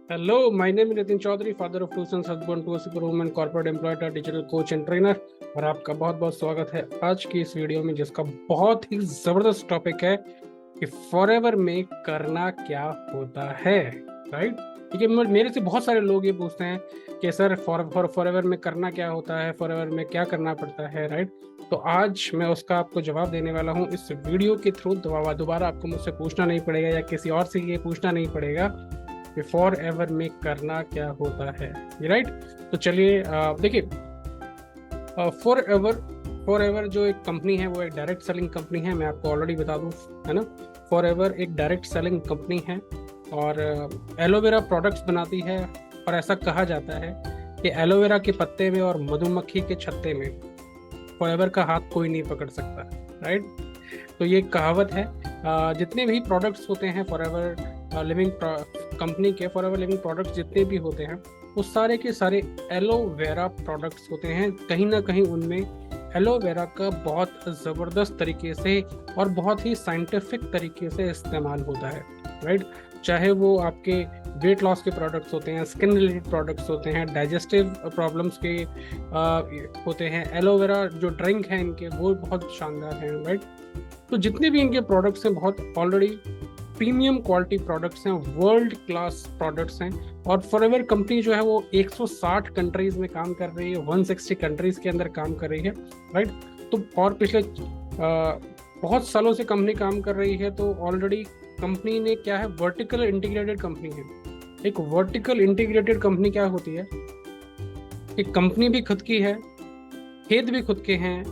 Hello, my name is Nitin Chaudhary, father of two sons, husband to super woman, corporate employ, digital coach and trainer. और आपका बहुत बहुत स्वागत है आज की इस वीडियो में, जिसका बहुत ही जबरदस्त टॉपिक है कि फॉरएवर में करना क्या होता है। राइट, ठीक है। मेरे से बहुत सारे लोग ये पूछते हैं कि सर फॉरएवर में करना क्या होता है, फॉरएवर में क्या करना पड़ता है। राइट, तो आज मैं उसका आपको जवाब देने वाला हूँ इस वीडियो के थ्रू। दोबारा आपको मुझसे पूछना नहीं पड़ेगा या किसी और से ये पूछना नहीं पड़ेगा कि फॉर एवर में करना क्या होता है। राइट, तो चलिए देखिए, फॉर एवर जो एक कंपनी है वो एक डायरेक्ट सेलिंग कंपनी है। मैं आपको ऑलरेडी बता दूं, है ना। फॉर एवर एक डायरेक्ट सेलिंग कंपनी है और एलोवेरा प्रोडक्ट्स बनाती है। और ऐसा कहा जाता है कि एलोवेरा के पत्ते में और मधुमक्खी के छत्ते में फॉर एवर का हाथ कोई नहीं पकड़ सकता। राइट, तो ये कहावत है। जितने भी प्रोडक्ट्स होते हैं फॉर एवर लिविंग कंपनी के, फॉर एवर लिविंग प्रोडक्ट्स जितने भी होते हैं वो सारे के सारे एलोवेरा प्रोडक्ट्स होते हैं। कहीं ना कहीं उनमें एलोवेरा का बहुत ज़बरदस्त तरीके से और बहुत ही साइंटिफिक तरीके से इस्तेमाल होता है। राइट, चाहे वो आपके वेट लॉस के प्रोडक्ट्स होते हैं, स्किन रिलेटेड प्रोडक्ट्स होते हैं, डाइजेस्टिव प्रॉब्लम्स के होते हैं। एलोवेरा जो ड्रिंक है इनके वो बहुत शानदार हैं। राइट, तो जितने भी इनके प्रोडक्ट्स हैं बहुत ऑलरेडी प्रीमियम क्वालिटी प्रोडक्ट्स हैं, वर्ल्ड क्लास प्रोडक्ट्स हैं। और फॉरएवर कंपनी जो है वो 160 कंट्रीज में काम कर रही है, 160 कंट्रीज के अंदर काम कर रही है। राइट, तो और पिछले बहुत सालों से कंपनी काम कर रही है। तो ऑलरेडी कंपनी ने क्या है, वर्टिकल इंटीग्रेटेड कंपनी है। एक वर्टिकल इंटीग्रेटेड कंपनी क्या होती है कि कंपनी भी खुद की है, खेत भी खुद के हैं,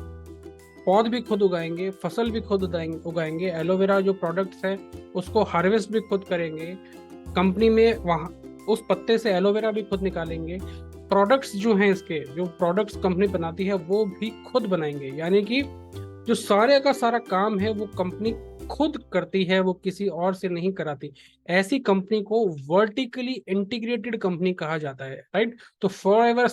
पौध भी खुद उगाएंगे, फसल भी खुद उगाएंगे, एलोवेरा जो प्रोडक्ट्स है उसको हार्वेस्ट भी खुद करेंगे, कंपनी में वहाँ उस पत्ते से एलोवेरा भी खुद निकालेंगे। प्रोडक्ट्स जो हैं, इसके जो प्रोडक्ट्स कंपनी बनाती है वो भी खुद बनाएंगे। यानी कि जो सारे का सारा काम है वो कंपनी खुद करती है, वो किसी और से नहीं कराती। ऐसी कंपनी को वर्टिकली इंटीग्रेटेड कंपनी कहा जाता है। राइट, तो फॉरएवर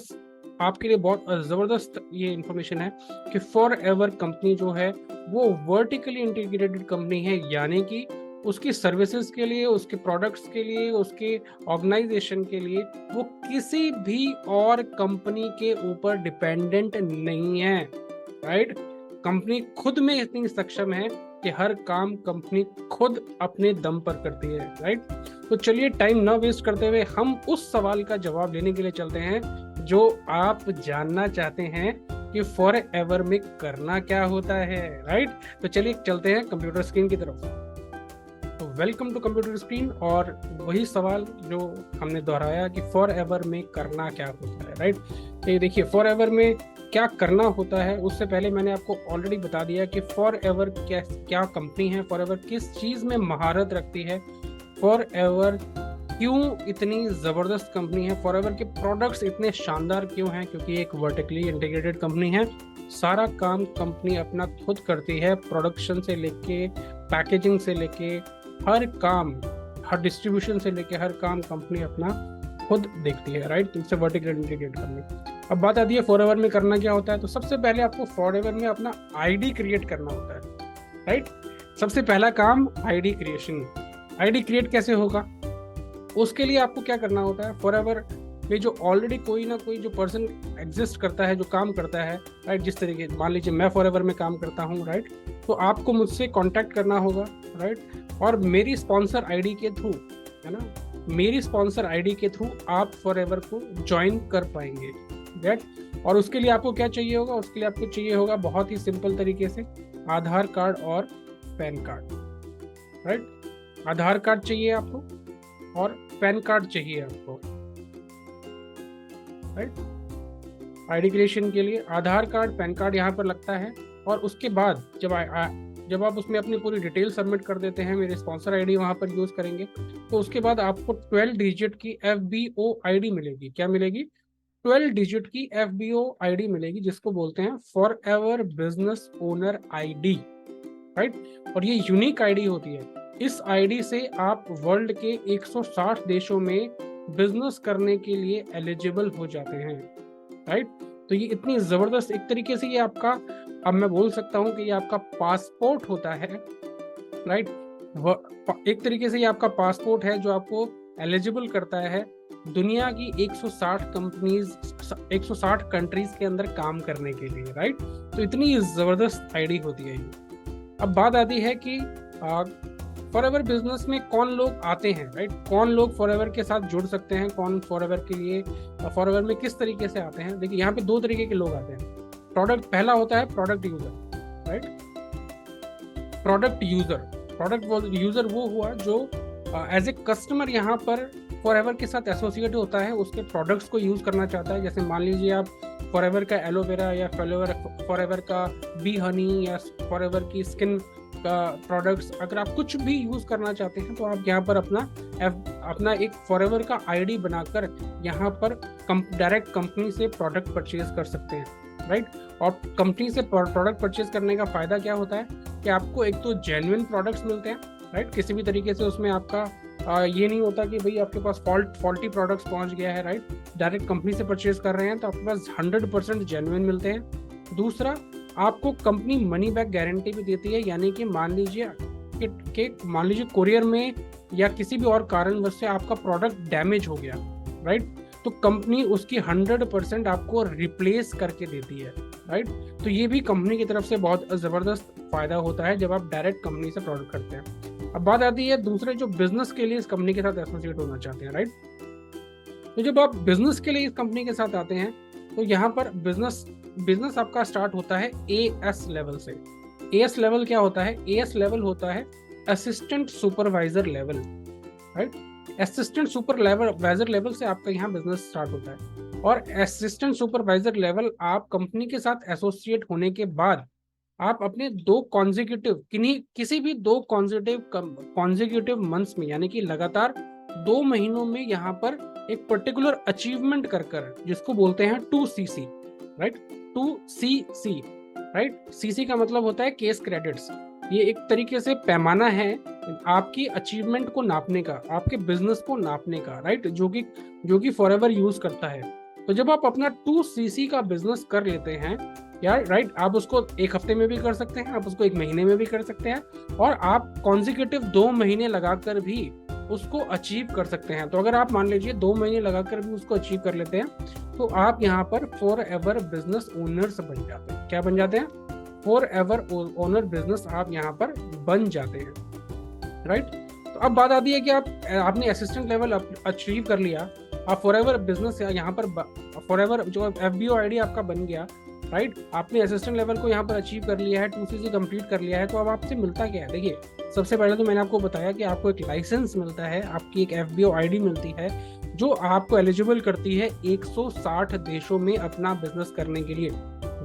आपके लिए बहुत ज़बरदस्त ये इंफॉर्मेशन है कि फॉर एवर कंपनी जो है वो वर्टिकली इंटीग्रेटेड कंपनी है। यानी कि उसकी सर्विसेज के लिए, उसके प्रोडक्ट्स के लिए, उसके ऑर्गेनाइजेशन के लिए वो किसी भी और कंपनी के ऊपर डिपेंडेंट नहीं है। राइट, कंपनी खुद में इतनी सक्षम है कि हर काम कंपनी खुद अपने दम पर करती है। राइट, तो चलिए टाइम ना वेस्ट करते हुए हम उस सवाल का जवाब लेने के लिए चलते हैं जो आप जानना चाहते हैं कि फॉर एवर में करना क्या होता है। राइट, तो चलिए चलते हैं कंप्यूटर स्क्रीन की तरफ। तो वेलकम टू कंप्यूटर स्क्रीन, और वही सवाल जो हमने दोहराया कि फॉर एवर में करना क्या होता है। राइट, तो देखिए फॉर एवर में क्या करना होता है, उससे पहले मैंने आपको ऑलरेडी बता दिया कि फॉर एवर क्या कंपनी है, फॉर एवर किस चीज़ में महारत रखती है, फॉर एवर क्यों इतनी ज़बरदस्त कंपनी है, फॉरएवर के प्रोडक्ट्स इतने शानदार क्यों हैं, क्योंकि एक वर्टिकली इंटीग्रेटेड कंपनी है। सारा काम कंपनी अपना खुद करती है, प्रोडक्शन से लेके पैकेजिंग से लेके हर काम, हर डिस्ट्रीब्यूशन से लेके हर काम कंपनी अपना खुद देखती है। राइट, इससे वर्टिकली इंटीग्रेटेड कंपनी। अब बात आती है फॉरएवर में करना क्या होता है। तो सबसे पहले आपको फॉरएवर में अपना आईडी क्रिएट करना होता है। राइट, सबसे पहला काम आईडी क्रिएशन। आईडी क्रिएट कैसे होगा, उसके लिए आपको क्या करना होता है, फॉरएवर में जो ऑलरेडी कोई ना कोई जो पर्सन एग्जिस्ट करता है, जो काम करता है। राइट, जिस तरीके मान लीजिए मैं फॉरएवर में काम करता हूँ। राइट, तो आपको मुझसे कांटेक्ट करना होगा। राइट, और मेरी स्पॉन्सर आईडी के थ्रू, है ना, मेरी स्पॉन्सर आईडी के थ्रू आप फॉरएवर को ज्वाइन कर पाएंगे। राइट, और उसके लिए आपको क्या चाहिए होगा, उसके लिए आपको चाहिए होगा बहुत ही सिंपल तरीके से आधार कार्ड और पैन कार्ड। राइट, आधार कार्ड चाहिए आपको और पैन कार्ड चाहिए आपको। राइट, आईडी क्रिएशन के लिए आधार कार्ड, पैन कार्ड यहाँ पर लगता है। और उसके बाद जब आप उसमें अपनी पूरी डिटेल सबमिट कर देते हैं, मेरे स्पॉन्सर आईडी वहाँ पर यूज़ करेंगे, तो उसके बाद आपको 12 डिजिट की FBO आईडी मिलेगी। क्या मिलेगी, 12 डिजिट की FBO आईडी मिलेगी, जिसको बोलते हैं for ever business owner ID. Right, और ये यूनिक आईडी होती है। इस आईडी से आप वर्ल्ड के 160 देशों में बिजनेस करने के लिए एलिजिबल हो जाते हैं। राइट, तो ये इतनी ज़बरदस्त, एक तरीके से ये आपका, अब मैं बोल सकता हूँ कि ये आपका पासपोर्ट होता है। राइट, एक तरीके से ये आपका पासपोर्ट है जो आपको एलिजिबल करता है दुनिया की 160 कंट्रीज के अंदर काम करने के लिए, राइट। तो इतनी जबरदस्त आईडी होती है ये। अब बात आती है कि फॉरएवर बिजनेस में कौन लोग आते हैं, राइट। कौन लोग फॉरएवर के साथ जुड़ सकते हैं, कौन फॉरएवर के लिए, फॉरएवर में किस तरीके से आते हैं। देखिए यहाँ पे दो तरीके के लोग आते हैं। पहला होता है product user, right. Product user वो हुआ जो एज ए कस्टमर यहाँ पर फॉरएवर के साथ एसोसिएट होता है, उसके प्रोडक्ट्स को यूज करना चाहता है। जैसे मान लीजिए आप फॉरएवर का एलोवेरा या फॉरएवर का बी हनी या फॉरएवर की स्किन का प्रोडक्ट्स अगर आप कुछ भी यूज करना चाहते हैं तो आप यहाँ पर अपना एक फॉरएवर का आईडी बनाकर यहाँ पर डायरेक्ट कंपनी से प्रोडक्ट परचेज कर सकते हैं, राइट। और कंपनी से प्रोडक्ट परचेज करने का फायदा क्या होता है कि आपको एक तो जेन्युइन प्रोडक्ट्स मिलते हैं, राइट। किसी भी तरीके से उसमें आपका ये नहीं होता कि भाई आपके पास फॉल्टी प्रोडक्ट्स पहुंच गया है, राइट। डायरेक्ट कंपनी से परचेज कर रहे हैं तो आपके पास 100% जेन्युइन मिलते हैं। दूसरा, आपको कंपनी मनी बैक गारंटी भी देती है, यानी कि मान लीजिए कोरियर में या किसी भी और कारणवश से आपका प्रोडक्ट डैमेज हो गया, राइट, तो कंपनी उसकी 100% आपको रिप्लेस करके देती है, राइट। तो ये भी कंपनी की तरफ से बहुत ज़बरदस्त फायदा होता है जब आप डायरेक्ट कंपनी से प्रोडक्ट करते हैं। अब बात आती है दूसरे जो बिजनेस के लिए इस कंपनी के साथ एसोसिएट होना चाहते हैं, राइट। तो जब आप बिजनेस के लिए इस कंपनी के साथ आते हैं तो यहाँ पर बिजनेस आपका स्टार्ट होता है AS लेवल से। AS लेवल क्या होता है? AS लेवल होता है assistant supervisor level, right. Assistant supervisor level से आपका यहाँ बिजनेस स्टार्ट होता है। और असिस्टेंट सुपरवाइजर लेवल आप कंपनी के साथ एसोसिएट होने के बाद आप अपने किसी भी दो कॉन्जिक्यूटिव मंथ्स में, यानी कि लगातार 2 महीनों में यहाँ पर एक पर्टिकुलर अचीवमेंट कर जिसको बोलते हैं 2CC, right. 2CC, right. CC का मतलब होता है केस क्रेडिट्स। ये एक तरीके से पैमाना है आपकी अचीवमेंट को नापने का, आपके बिजनेस को नापने का, राइट, जो कि फॉरएवर यूज करता है। तो जब आप अपना 2CC का बिजनेस कर लेते हैं यार, राइट, आप उसको 1 हफ्ते में भी कर सकते हैं, आप उसको 1 महीने में भी कर सकते हैं, और आप कॉन्जिक्यूटिव 2 महीने लगाकर भी उसको अचीव कर सकते हैं। तो अगर आप मान लीजिए 2 महीने लगाकर भी उसको अचीव कर लेते हैं तो आप यहाँ पर फॉरएवर बिजनेस ओनर्स बन जाते हैं। क्या बन जाते हैं? फॉरएवर ओनर बिजनेस आप यहाँ पर बन जाते हैं, राइट। तो अब बात आती है कि आपने असिस्टेंट लेवल अचीव कर लिया, आप फॉरएवर बिजनेस यहाँ पर फॉरएवर जो FBO आईडी आपका बन गया, राइट। आपने असिस्टेंट लेवल को यहाँ पर अचीव कर लिया है, 2CC कंप्लीट कर लिया है। तो अब आपसे मिलता क्या है? देखिए, सबसे पहले तो मैंने आपको बताया कि आपको एक लाइसेंस मिलता है, आपकी एक FBO आईडी मिलती है जो आपको एलिजिबल करती है 160 देशों में अपना बिजनेस करने के लिए।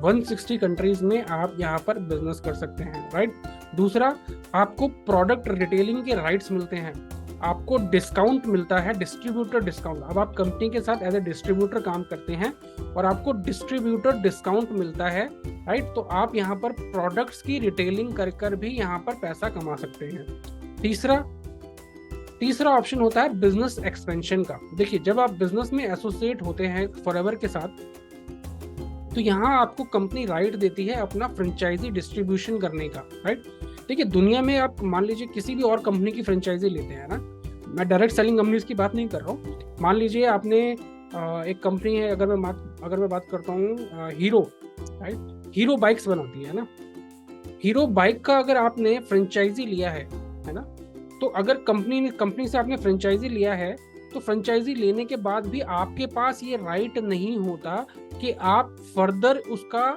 160 कंट्रीज में आप यहाँ पर बिजनेस कर सकते हैं, राइट। दूसरा, आपको प्रोडक्ट रिटेलिंग के राइट्स मिलते हैं, आपको डिस्काउंट मिलता है, डिस्ट्रीब्यूटर डिस्काउंट। अब आप कंपनी के साथ एज ए डिस्ट्रीब्यूटर काम करते हैं और आपको डिस्ट्रीब्यूटर डिस्काउंट मिलता है, राइट। तो आप यहाँ पर प्रोडक्ट्स की रिटेलिंग कर भी यहाँ पर पैसा कमा सकते हैं। तीसरा ऑप्शन होता है बिजनेस एक्सपेंशन का। देखिए, जब आप बिजनेस में एसोसिएट होते हैं फॉरएवर के साथ तो यहाँ आपको कंपनी राइट देती है अपना फ्रेंचाइजी डिस्ट्रीब्यूशन करने का, राइट। देखिए, दुनिया में आप मान लीजिए किसी भी और कंपनी की फ्रेंचाइजी लेते हैं ना, मैं डायरेक्ट सेलिंग कंपनीज की बात नहीं कर रहा हूँ। मान लीजिए आपने एक कंपनी है, अगर मैं बात करता हूँ हीरो, राइट। हीरो बाइक्स बनाती है ना, हीरो बाइक का अगर आपने फ्रेंचाइजी लिया है ना, तो अगर कंपनी से आपने फ्रेंचाइजी लिया है तो फ्रेंचाइजी लेने के बाद भी आपके पास ये राइट नहीं होता कि आप फर्दर उसका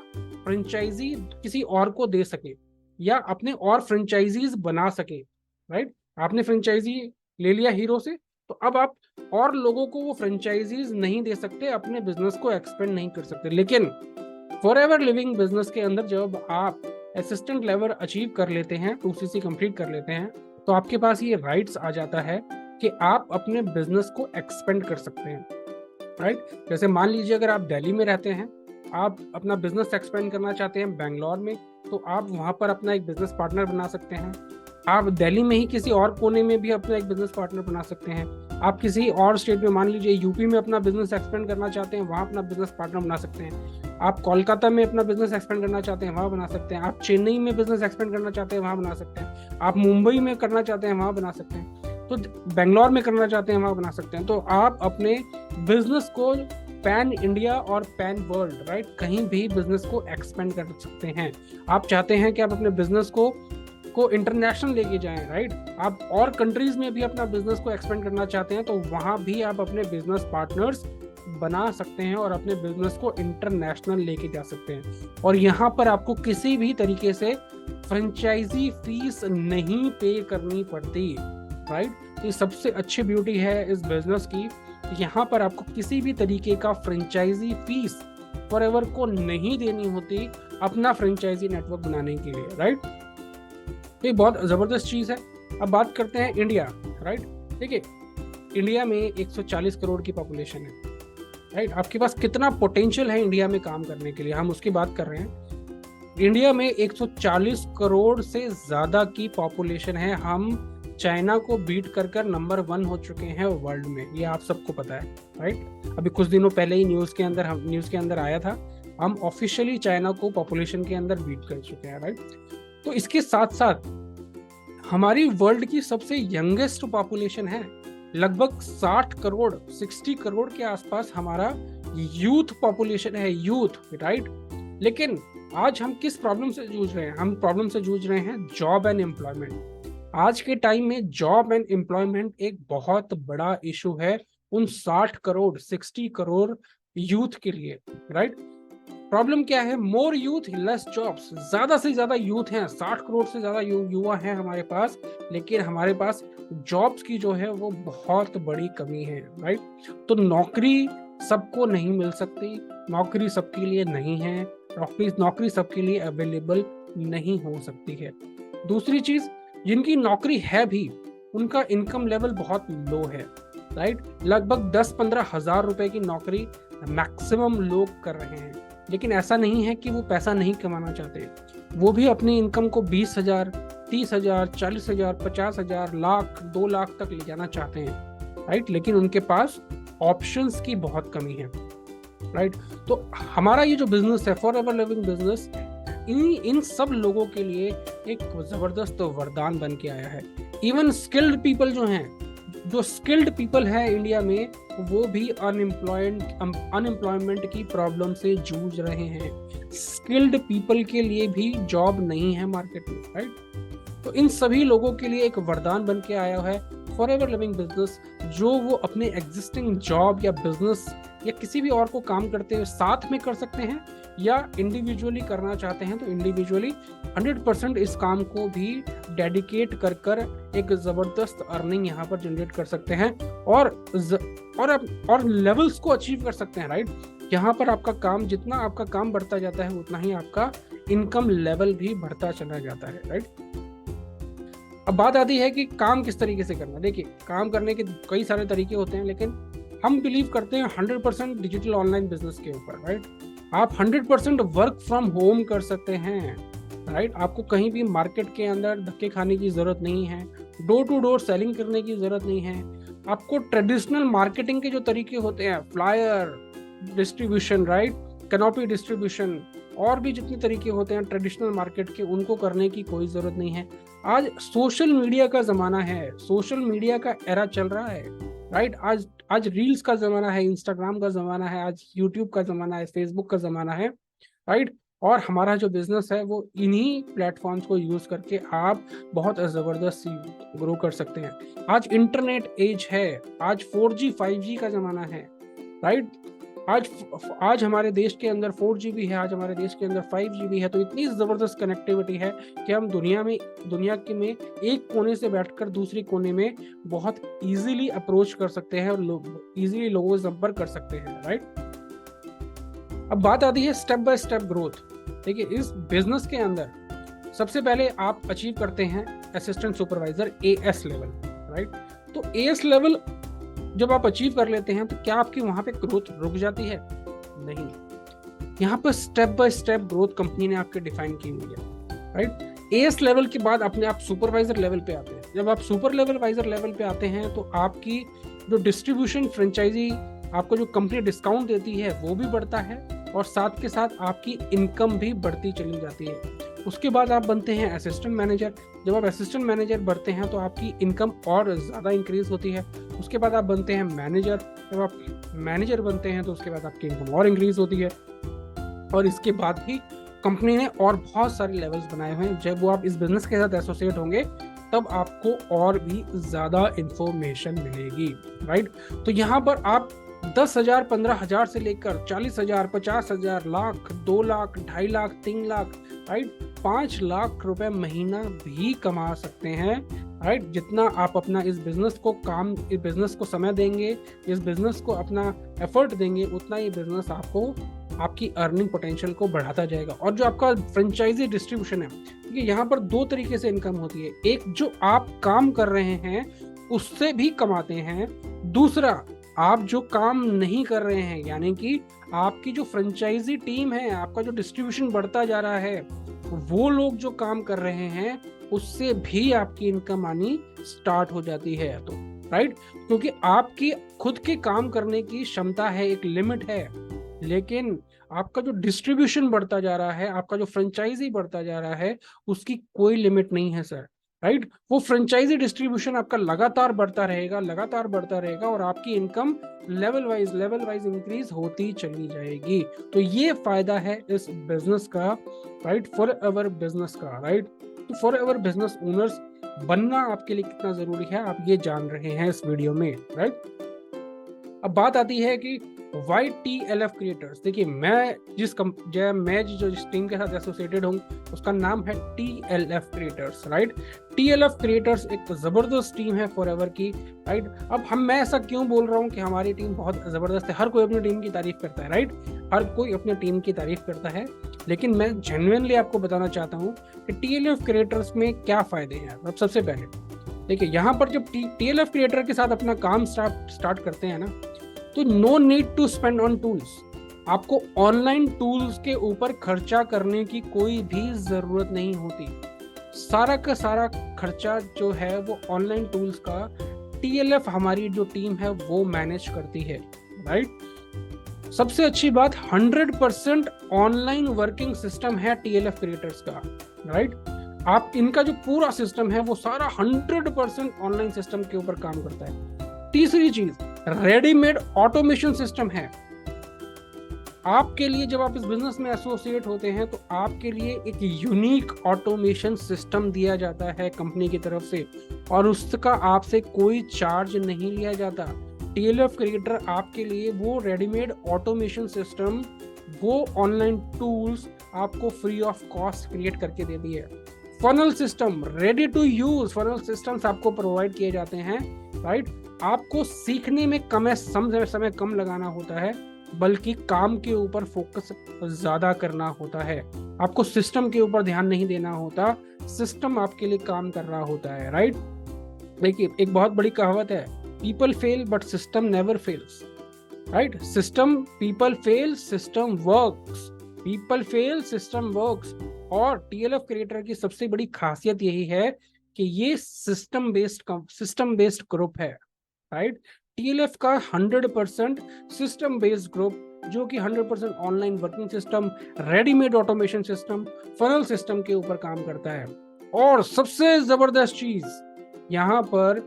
फ्रेंचाइजी किसी और को दे सके या अपने और फ्रेंचाइजीज बना सके, राइट। आपने फ्रेंचाइजी ले लिया हीरो से, तो अब आप और लोगों को वो फ्रेंचाइजीज नहीं दे सकते, अपने बिजनेस को एक्सपेंड नहीं कर सकते। लेकिन फॉरएवर लिविंग बिजनेस के अंदर जब आप असिस्टेंट लेवल अचीव कर लेते हैं, 2CC कंप्लीट कर लेते हैं, तो आपके पास ये राइट्स आ जाता है कि आप अपने बिजनेस को एक्सपेंड कर सकते हैं, राइट। जैसे मान लीजिए अगर आप दिल्ली में रहते हैं, आप अपना बिजनेस एक्सपेंड करना चाहते हैं बेंगलोर में, तो आप वहां पर अपना एक बिजनेस पार्टनर बना सकते हैं। आप दिल्ली में ही किसी और कोने में भी अपना एक बिजनेस पार्टनर बना सकते हैं। आप किसी और स्टेट में, मान लीजिए यूपी में अपना बिजनेस एक्सपेंड करना चाहते हैं, वहाँ अपना बिजनेस पार्टनर बना सकते हैं। आप कोलकाता में अपना बिजनेस एक्सपेंड करना चाहते हैं, वहाँ बना सकते हैं। आप चेन्नई में बिजनेस एक्सपेंड करना चाहते हैं, वहाँ बना सकते हैं। आप मुंबई में करना चाहते हैं, वहाँ बना सकते हैं। तो बेंगलोर में करना चाहते हैं वहां बना सकते हैं। तो आप अपने बिजनेस को पैन इंडिया और पैन वर्ल्ड, राइट, कहीं भी बिजनेस को एक्सपेंड कर सकते हैं। आप चाहते हैं कि आप अपने बिजनेस को इंटरनेशनल लेके जाएं, राइट, आप और कंट्रीज में भी अपना बिजनेस को एक्सपेंड करना चाहते हैं, तो वहां भी आप अपने बिजनेस पार्टनर्स बना सकते हैं और अपने बिजनेस को इंटरनेशनल लेके जा सकते हैं। और यहाँ पर आपको किसी भी तरीके से फ्रेंचाइजी फीस नहीं पे करनी पड़ती, राइट। ये सबसे अच्छी ब्यूटी है इस बिजनेस की, यहाँ पर आपको किसी भी तरीके का फ्रेंचाइजी फीस फॉरएवर को नहीं देनी होती अपना फ्रेंचाइजी नेटवर्क बनाने के लिए, राइट। ये बहुत जबरदस्त चीज है। अब बात करते हैं इंडिया, राइट। देखिए, इंडिया में 140 करोड़ की पॉपुलेशन है, राइट। आपके पास कितना पोटेंशियल है इंडिया में काम करने के लिए, हम उसकी बात कर रहे हैं। इंडिया में 140 करोड़ से ज्यादा की पॉपुलेशन है। हम चाइना को बीट कर नंबर 1 हो चुके हैं वर्ल्ड में, ये आप सबको पता है, राइट। अभी कुछ दिनों पहले ही न्यूज़ के अंदर आया था, हम ऑफिशियली चाइना को पॉपुलेशन के अंदर बीट कर चुके हैं, राइट। तो इसके साथ साथ हमारी वर्ल्ड की सबसे यंगेस्ट पॉपुलेशन है, लगभग 60 करोड़ के आसपास हमारा यूथ पॉपुलेशन है, यूथ, राइट। लेकिन आज हम किस प्रॉब्लम से जूझ रहे हैं? हम प्रॉब्लम से जूझ रहे हैं जॉब एंड एम्प्लॉयमेंट। आज के टाइम में जॉब एंड एम्प्लॉयमेंट एक बहुत बड़ा इशू है उन 60 करोड़ यूथ के लिए, राइट। प्रॉब्लम क्या है? मोर यूथ लेस जॉब्स। ज्यादा से ज्यादा यूथ हैं, 60 करोड़ से ज्यादा युवा हैं हमारे पास, लेकिन हमारे पास जॉब्स की जो है वो बहुत बड़ी कमी है, राइट। तो नौकरी सबको नहीं मिल सकती, नौकरी सबके लिए नहीं है, नौकरी सबके लिए अवेलेबल नहीं हो सकती है। दूसरी चीज, जिनकी नौकरी है भी उनका इनकम लेवल बहुत लो है, राइट। लगभग 10-15 हजार रुपए की नौकरी मैक्सिमम लोग कर रहे हैं। लेकिन ऐसा नहीं है कि वो पैसा नहीं कमाना चाहते, वो भी अपनी इनकम को 20,000, 30,000, 40,000, 50,000, लाख, 2 लाख तक ले जाना चाहते हैं, राइट। लेकिन उनके पास ऑप्शंस की बहुत कमी है, राइट। तो हमारा ये जो बिजनेस है, फॉरएवर लिविंग बिजनेस, इन सब लोगों के लिए एक जबरदस्त वरदान बन के आया है। इवन स्किल्ड पीपल जो स्किल्ड पीपल है इंडिया में, वो भी अनएम्प्लॉयमेंट की प्रॉब्लम से जूझ रहे हैं। स्किल्ड पीपल के लिए भी जॉब नहीं है मार्केट में, राइट। तो इन सभी लोगों के लिए एक वरदान बन के आया है फॉरएवर लिविंग बिजनेस, जो वो अपने एग्जिस्टिंग जॉब या बिजनेस या किसी भी और को काम करते हुए साथ में कर सकते हैं, या इंडिविजुअली करना चाहते हैं तो इंडिविजुअली 100% इस काम को भी डेडिकेट कर एक जबरदस्त अर्निंग यहाँ पर जनरेट कर सकते हैं और लेवल्स को अचीव कर सकते हैं, राइट। यहाँ पर आपका काम, जितना आपका काम बढ़ता जाता है उतना ही आपका इनकम लेवल भी बढ़ता चला जाता है, राइट। अब बात आती है कि काम किस तरीके से करना। देखिए, काम करने के कई सारे तरीके होते हैं, लेकिन हम बिलीव करते हैं 100% डिजिटल ऑनलाइन बिजनेस के ऊपर, राइट। आप 100% वर्क फ्रॉम होम कर सकते हैं, राइट। आपको कहीं भी मार्केट के अंदर धक्के खाने की जरूरत नहीं है, डोर टू डोर सेलिंग करने की जरूरत नहीं है। आपको ट्रेडिशनल मार्केटिंग के जो तरीके होते हैं, flyer distribution, right, canopy distribution, और भी जितने तरीके होते हैं ट्रेडिशनल मार्केट के, उनको करने की कोई जरूरत नहीं है। आज सोशल मीडिया का जमाना है, सोशल मीडिया का एरा चल रहा है, राइट। आज रील्स का जमाना है, इंस्टाग्राम का जमाना है, आज यूट्यूब का जमाना है, फेसबुक का जमाना है, राइट। और हमारा जो बिजनेस है वो इन्हीं प्लेटफॉर्म्स को यूज करके आप बहुत जबरदस्त ग्रो कर सकते हैं। आज इंटरनेट एज है, आज 4G 5G का जमाना है, राइट। आज हमारे देश के अंदर 4G भी है, आज हमारे देश के अंदर 5G भी है। तो इतनी जबरदस्त कनेक्टिविटी है कि हम दुनिया में एक कोने से बैठकर दूसरी कोने में बहुत इजीली अप्रोच कर सकते हैं और इजीली लोगों से संपर्क कर सकते हैं, राइट। अब बात आती है स्टेप बाय स्टेप ग्रोथ। देखिए, इस बिजनेस के अंदर सबसे पहले आप अचीव करते हैं assistant supervisor AS level, right. तो AS लेवल जब आप अचीव कर लेते हैं तो क्या आपकी वहां पे ग्रोथ रुक जाती है? नहीं, यहाँ पर step by step growth company ने आपके डिफाइन की हुई है, राइट। AS लेवल के बाद अपने आप सुपरवाइजर लेवल पे आते हैं। जब आप सुपरवाइजर लेवल पे आते हैं तो आपकी जो डिस्ट्रीब्यूशन फ्रेंचाइजी आपको जो कंपनी डिस्काउंट देती है वो भी बढ़ता है, और साथ के साथ आपकी इनकम भी बढ़ती चली जाती है। उसके बाद आप बनते हैं असिस्टेंट मैनेजर। जब आप असिस्टेंट मैनेजर बनते हैं तो आपकी इनकम और ज़्यादा इंक्रीज होती है। उसके बाद आप बनते हैं मैनेजर, जब आप मैनेजर बनते हैं तो उसके बाद आपकी इनकम और इंक्रीज होती है। और इसके बाद भी कंपनी ने और बहुत सारे लेवल्स बनाए हुए हैं, जब वो आप इस बिजनेस के साथ एसोसिएट होंगे तब आपको और भी ज़्यादा इंफॉर्मेशन मिलेगी, राइट। तो यहाँ पर आप 10,000, 15,000 से लेकर 40,000, 50,000, लाख, 2 लाख, 2.5 लाख, 3 लाख, राइट, 5 लाख रुपए महीना भी कमा सकते हैं, राइट। जितना आप अपना इस बिजनेस को समय देंगे, इस बिजनेस को अपना एफर्ट देंगे, उतना ये बिजनेस आपको आपकी अर्निंग पोटेंशियल को बढ़ाता जाएगा। और जो आपका फ्रेंचाइजी डिस्ट्रीब्यूशन है, देखिए यहाँ पर 2 तरीके से इनकम होती है। एक, जो आप काम कर रहे हैं उससे भी कमाते हैं। दूसरा, आप जो काम नहीं कर रहे हैं, यानी कि आपकी जो फ्रेंचाइजी टीम है, आपका जो डिस्ट्रीब्यूशन बढ़ता जा रहा है, वो लोग जो काम कर रहे हैं उससे भी आपकी इनकम आनी स्टार्ट हो जाती है। तो राइट, क्योंकि आपकी खुद के काम करने की क्षमता है, एक लिमिट है, लेकिन आपका जो डिस्ट्रीब्यूशन बढ़ता जा रहा है, आपका जो फ्रेंचाइजी बढ़ता जा रहा है, उसकी कोई लिमिट नहीं है सर, राइट। वो फ्रेंचाइजी डिस्ट्रीब्यूशन आपका लगातार बढ़ता रहेगा और आपकी इनकम लेवल वाइज इंक्रीज होती चली जाएगी। तो ये फायदा है इस बिजनेस का, राइट, फॉर एवर बिजनेस का, राइट। तो फॉर एवर बिजनेस ओनर्स बनना आपके लिए कितना जरूरी है आप ये जान रहे हैं इस वीडियो में, राइट। अब बात आती है कि वाई TLF क्रिएटर्स। देखिए, मैं जिस टीम के साथ एसोसिएटेड हूँ उसका नाम है TLF creators, right. TLF creators एक जबरदस्त टीम है फॉरएवर की, राइट। अब मैं ऐसा क्यों बोल रहा हूँ कि हमारी टीम बहुत जबरदस्त है? हर कोई अपनी टीम की तारीफ करता है, राइट, हर कोई अपनी टीम की तारीफ करता है, लेकिन मैं जेन्युइनली आपको बताना चाहता हूँ कि TLF क्रिएटर्स में क्या फायदे हैं। अब सबसे पहले देखिए, यहाँ पर जब TLF क्रिएटर के साथ अपना काम स्टार्ट करते हैं ना, तो no need to spend on tools. आपको ऑनलाइन टूल्स के ऊपर खर्चा करने की कोई भी जरूरत नहीं होती। सारा का सारा खर्चा जो है वो ऑनलाइन टूल्स का TLF हमारी जो टीम है वो मैनेज करती है, राइट। सबसे अच्छी बात, 100% ऑनलाइन वर्किंग सिस्टम है TLF क्रिएटर्स का, राइट। आप इनका जो पूरा सिस्टम है वो सारा 100% ऑनलाइन सिस्टम के ऊपर काम करता है। तीसरी चीज, रेडीमेड ऑटोमेशन सिस्टम है आपके लिए। जब आप इस बिजनेस में एसोसिएट होते हैं तो आपके लिए एक यूनिक ऑटोमेशन सिस्टम दिया जाता है कंपनी की तरफ से, और उसका आपसे कोई चार्ज नहीं लिया जाता। TLF क्रिएटर आपके लिए वो रेडीमेड ऑटोमेशन सिस्टम, वो ऑनलाइन टूल्स आपको फ्री ऑफ कॉस्ट क्रिएट करके देती है। Funnel system, ready to use funnel systems आपको प्रोवाइड किए जाते हैं, राइट। आपको सीखने में समय कम लगाना होता है, बल्कि काम के ऊपर फोकस ज्यादा करना होता है। आपको सिस्टम के ऊपर ध्यान नहीं देना होता, सिस्टम आपके लिए काम कर रहा होता है, राइट। देखिए, एक बहुत बड़ी कहावत है, people fail but system never fails, right. People fail, system works, people fail, system works. और TLF क्रिएटर की सबसे बड़ी खासियत यही है कि ये सिस्टम बेस्ड ग्रुप है, राइट। TLF का 100% सिस्टम बेस्ड ग्रुप, जो कि 100% online working system, readymade automation system, funnel system के ऊपर काम करता है। और सबसे जबरदस्त चीज यहाँ पर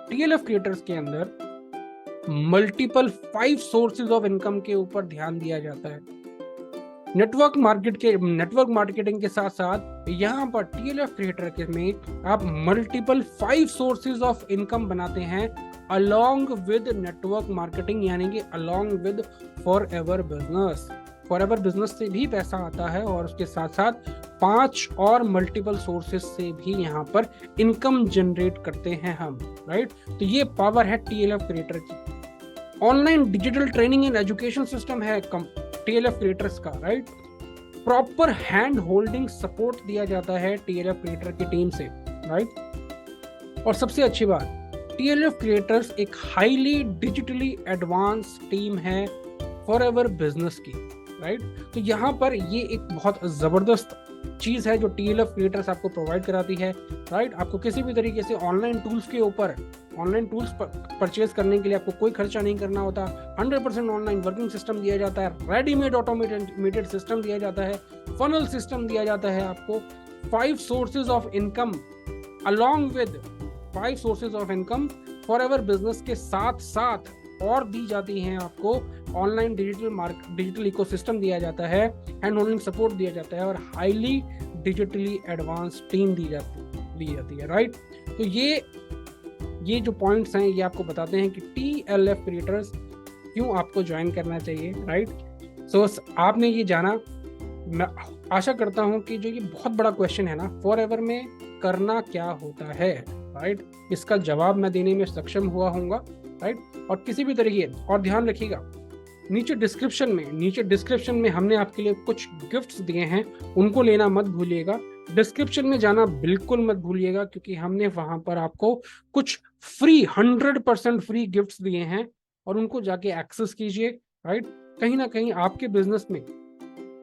TLF क्रिएटर्स के अंदर मल्टीपल 5 सोर्सेज ऑफ इनकम के ऊपर ध्यान दिया जाता है। नेटवर्क मार्केटिंग के साथ साथ यहाँ पर TLF क्रिएटर में आप मल्टीपल 5 सोर्सेज ऑफ इनकम बनाते हैं अलोंग विद नेटवर्क मार्केटिंग, यानी कि अलोंग विद फॉरएवर बिजनेस से भी पैसा आता है, और उसके साथ साथ 5 और मल्टीपल सोर्सेज से भी यहाँ पर इनकम जनरेट करते हैं हम, राइट। तो ये पावर है TLF क्रिएटर की। Online digital training and education system है TLF क्रिएटर्स का, right. Proper hand holding support दिया जाता है TLF क्रिएटर की टीम से, राइट। और सबसे अच्छी बात, TLF क्रिएटर्स एक हाईली डिजिटली एडवांस टीम है फॉरएवर बिजनेस की, राइट। तो यहाँ पर ये एक बहुत जबरदस्त चीज है जो TLF क्रिएटर्स आपको प्रोवाइड कराती है, राइट। आपको किसी भी तरीके से ऑनलाइन टूल्स परचेज करने के लिए आपको कोई खर्चा नहीं करना होता। 100% ऑनलाइन वर्किंग सिस्टम दिया जाता है, रेडीमेड ऑटोमेटेड सिस्टम दिया जाता है, फनल सिस्टम दिया जाता है आपको, 5 sources of income along with 5 sources of income forever business के साथ साथ और दी जाती हैं आपको। ऑनलाइन डिजिटल इकोसिस्टम दिया जाता है, हैंड होल्डिंग सपोर्ट दिया जाता है और हाईली डिजिटली एडवांस टीम दी जाती है, राइट। तो ये जो पॉइंट्स हैं ये आपको बताते हैं कि TLF क्रिएटर्स क्यों आपको ज्वाइन करना चाहिए, राइट। सो आपने ये जाना। मैं आशा करता हूं कि जो ये बहुत बड़ा क्वेश्चन है ना, फॉरएवर में करना क्या होता है, राइट, इसका जवाब मैं देने में सक्षम हुआ होऊंगा, राइट। और किसी भी तरीके, और ध्यान रखिएगा नीचे डिस्क्रिप्शन में हमने आपके लिए कुछ गिफ्ट्स दिए हैं, उनको लेना मत भूलिएगा। डिस्क्रिप्शन में जाना बिल्कुल मत भूलिएगा, क्योंकि हमने वहां पर आपको कुछ फ्री 100% फ्री गिफ्ट्स दिए हैं और उनको जाके एक्सेस कीजिए, राइट। कहीं ना कहीं आपके बिजनेस में,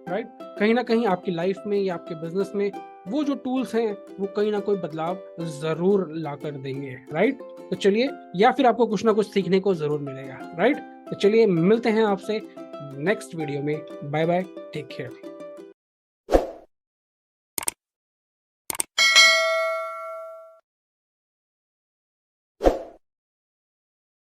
राइट, कहीं ना कहीं आपकी लाइफ में या आपके बिजनेस में वो जो टूल्स हैं वो कहीं ना कोई बदलाव जरूर ला कर देंगे, राइट। तो चलिए, या फिर आपको कुछ ना कुछ सीखने को जरूर मिलेगा, राइट। तो चलिए मिलते हैं आपसे नेक्स्ट वीडियो में। Bye bye, take care.